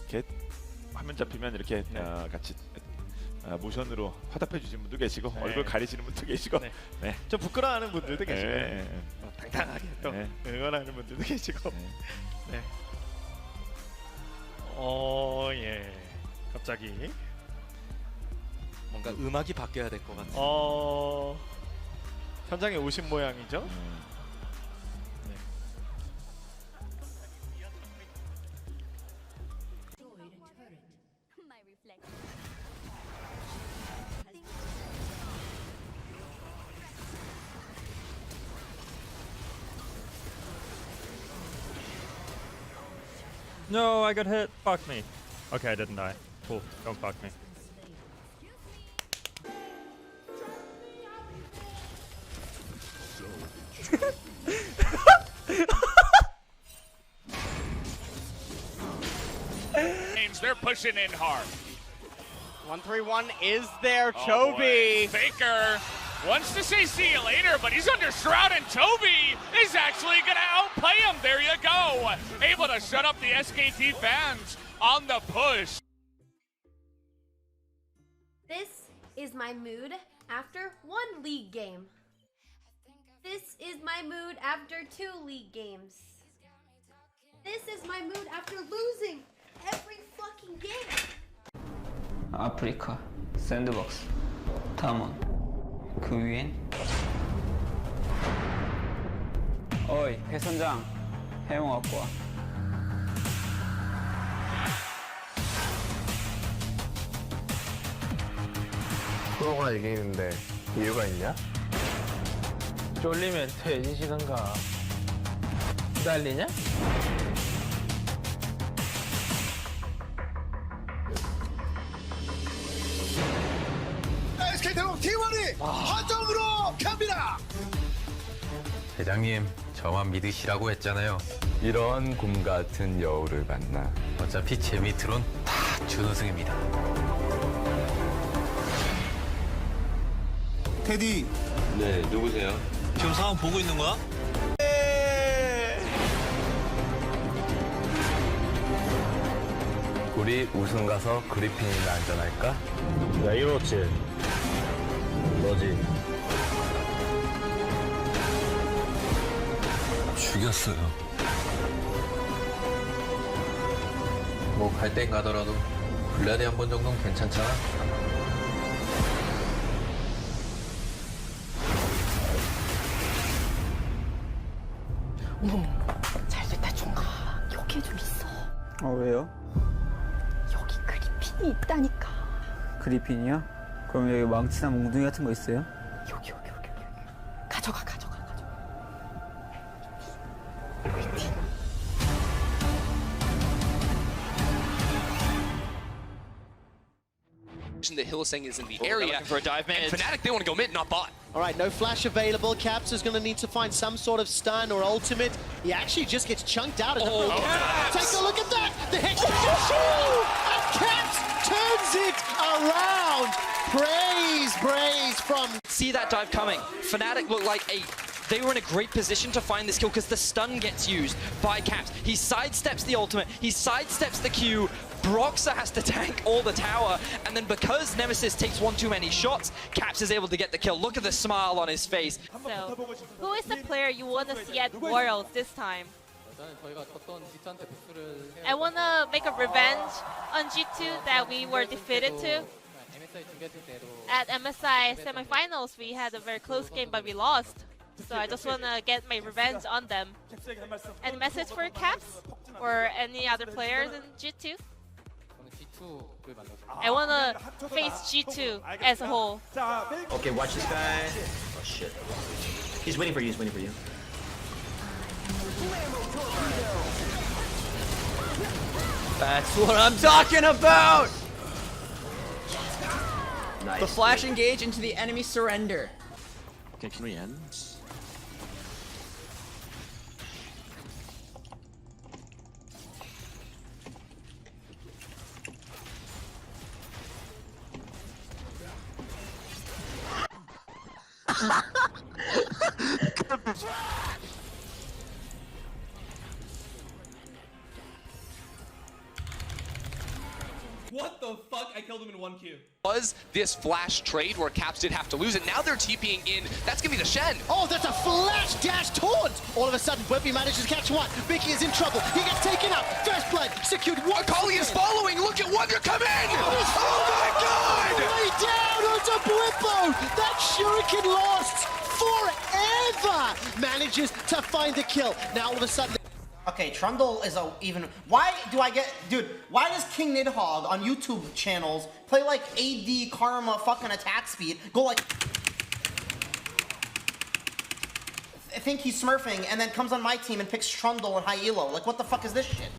이렇게 화면 잡히면 이렇게 같이 모션으로 화답해 주시는 분도 계시고 얼굴 가리시는 분도 계시고 좀 부끄러워하는 분들도 계시고 당당하게 또 네. 응원하는 분들도 계시고 예. 갑자기 뭔가 음악이 바뀌어야 될 것 같아요. 현장에 오신 모양이죠. No, I got hit. Fuck me. Okay, I didn't die. Cool. Don't fuck me. They're pushing in hard. 131 is there, Oh, Toby. Faker wants to say see you later, but he's under Shroud, and Toby is actually going to outplay him. There you go. Able to shut up the SKT fans on the push. This is my mood after 1 league game. This is my mood after 2 league games. This is my mood after losing every fucking game. 아프리카, 샌드박스, 탐험, 그 위엔 어이, 해선장, 해용 갖고 와. 프로가 이기는데 이유가 있냐? 쫄리면 퇴진시던가. 기다리냐? SK텔레콤 T1이 화정으로 갑니다. 대장님, 저만 믿으시라고 했잖아요. 이런 곰 같은 여우를 만나. 어차피 제 밑으론 다 준우승입니다. 테디. 네, 누구세요? 지금 상황 보고 있는 거야? 우리 우승 가서 그리핀이나 안전할까? 야, 이렇지. 너지. 죽였어요. 뭐 갈 땐 가더라도 블라디 한 번 정도는 괜찮잖아. 잘됐다 종아. 여기에 좀 있어. 왜요? 여기 그리핀이 있다니까. 그리핀이요? 그럼 여기 망치나 몽둥이 같은 거 있어요? 여기. 가져가. The Hillsing is in the area. Looking for a dive man. And Fnatic, they want to go mid, not bot. All right, no flash available. Caps is going to need to find some sort of stun or ultimate. He actually just gets chunked out. Take a look at that! The Hex and Caps turns it around. Praise from... See that dive coming. Fnatic look like they were in a great position to find this kill because the stun gets used by Caps. He sidesteps the ultimate, he sidesteps the Q. Broxah has to tank all the tower, and then because Nemesis takes one too many shots, Caps is able to get the kill. Look at the smile on his face. So, who is the player you want to see at Worlds this time? I want to make a revenge on G2 that we were defeated to. At MSI semifinals, we had a very close game, but we lost. So I just want to get my revenge on them. Any message for Caps or any other players in G2? I want to face G2 as a whole. Okay, watch this guy. Oh shit. He's waiting for you, That's what I'm talking about! Nice. The flash engage into the enemy surrender. Okay, can we end? What the fuck? I killed him in 1 Q. Was this flash trade where Caps did have to lose it? Now they're TPing in. That's gonna be the Shen. Oh, that's a flash dash taunt! All of a sudden, Whippy manages to catch one. Mickey is in trouble. He gets taken up. First blood secured one. Akali is following. Look at Wonder come in. Oh my god! Way down onto Bwippo. That shuriken lost forever. Manages to find the kill. Now all of a sudden. Okay, Trundle is a even. Why do I get, dude? Why does King Nidhogg on YouTube channels play like AD Karma fucking attack speed? Go like, I think he's smurfing, and then comes on my team and picks Trundle and high elo. Like, what the fuck is this shit?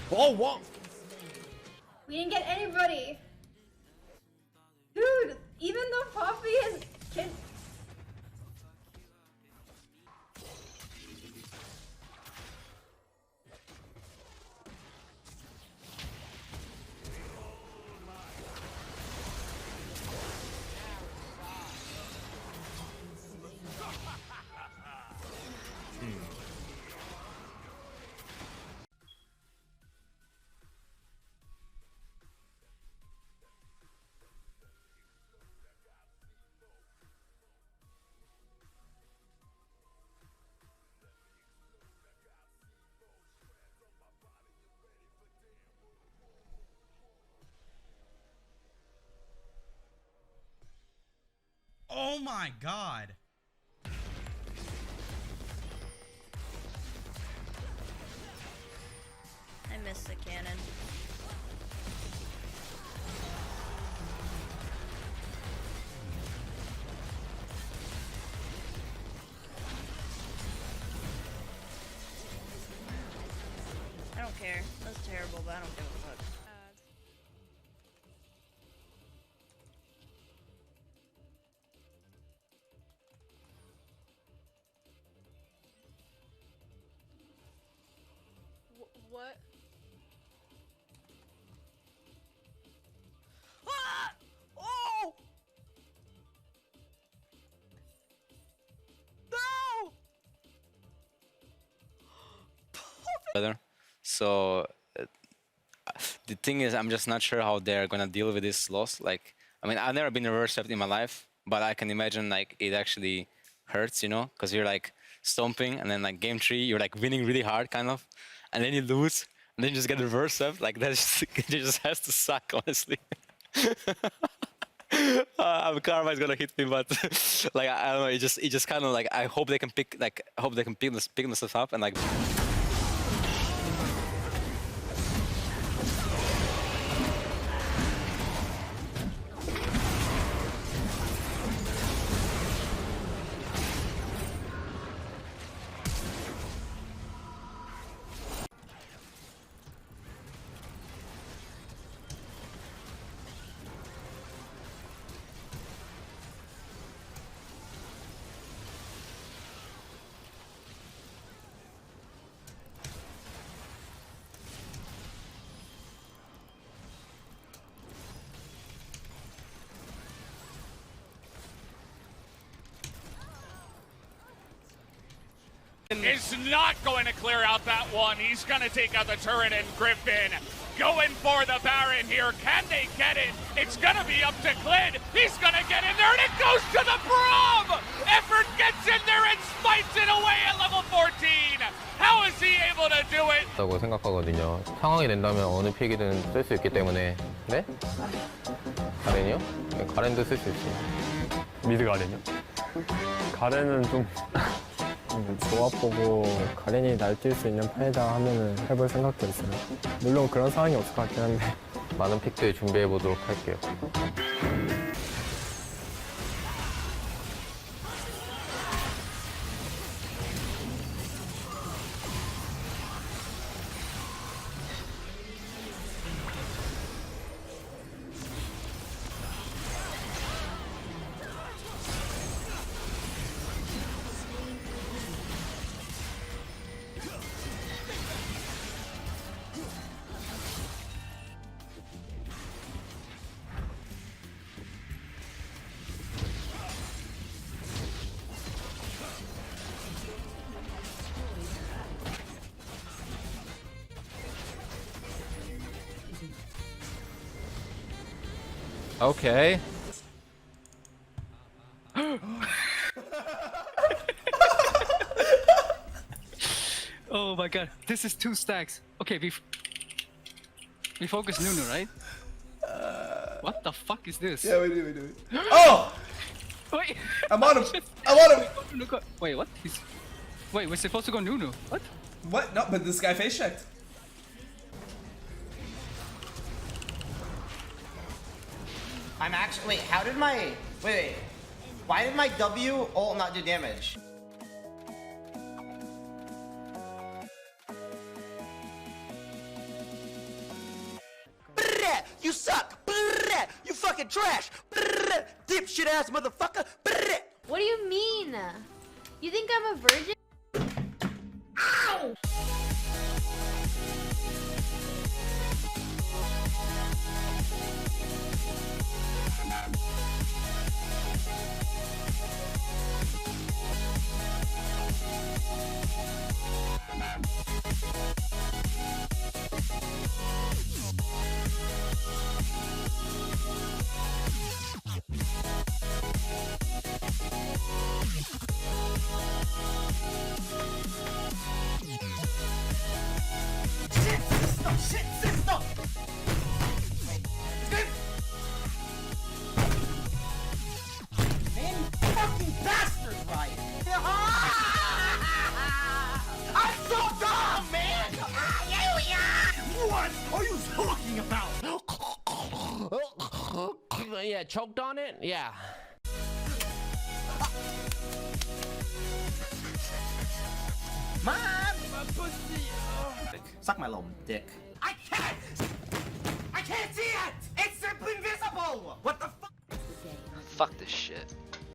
Oh, what? We didn't get anybody. Dude, even though Poppy is kid. Oh my god. I missed the cannon. I don't care. That's terrible, but I don't give a fuck. What? Ah! Oh! No! So the thing is, I'm just not sure how they're gonna deal with this loss. Like, I mean, I've never been reverse swept in my life, but I can imagine like it actually hurts, you know, because you're like stomping, and then like game 3, you're like winning really hard, kind of, and then you lose, and then you just get reverse swept. Like that just, it just has to suck, honestly. Karma is gonna hit me, but like I don't know. It just kind of like I hope they can pick this up and like. Is not going to clear out that one. He's going to take out the turret, and Griffin going for the Baron here. Can they get it? It's gonna be up to Glid. He's gonna get in there, and it goes to the Braum! Effort gets in there and spites it away at level 14. How is he able to do it? 라고 생각하거든요. 상황이 된다면 어느 픽이든 쓸 수 있기 때문에. 네? 가렌이요? 네, 가렌도 쓸 수 있어요. 미드 가렌이요? 가렌은 좀 조합 보고 가렌이 날뛸 수 있는 판이다 하면은 해볼 생각도 있어요. 물론 그런 상황이 없을 것 같긴 한데. 많은 픽들 준비해 보도록 할게요. Okay. Oh my god, this is 2 stacks. Okay, we focus Nunu, right? What the fuck is this? Yeah, we do. Oh! Wait! I'm on him! I'm on him! Wait, what? Wait, we're supposed to go Nunu. What? What? No, but this guy face checked. I'm actually. Wait, how did my. Wait. Why did my W ult not do damage? You suck! You fucking trash! Dipshit ass motherfucker! What do you mean? You think I'm a virgin? Ow! Shit system! Man, you fucking bastard, Ryan! I'm so dumb, man! What are you talking about? Yeah, choked on it? Yeah. Mom! My pussy! Suck my little dick. I can't! I can't see it! It's simply invisible! What the fuck? Fuck this shit.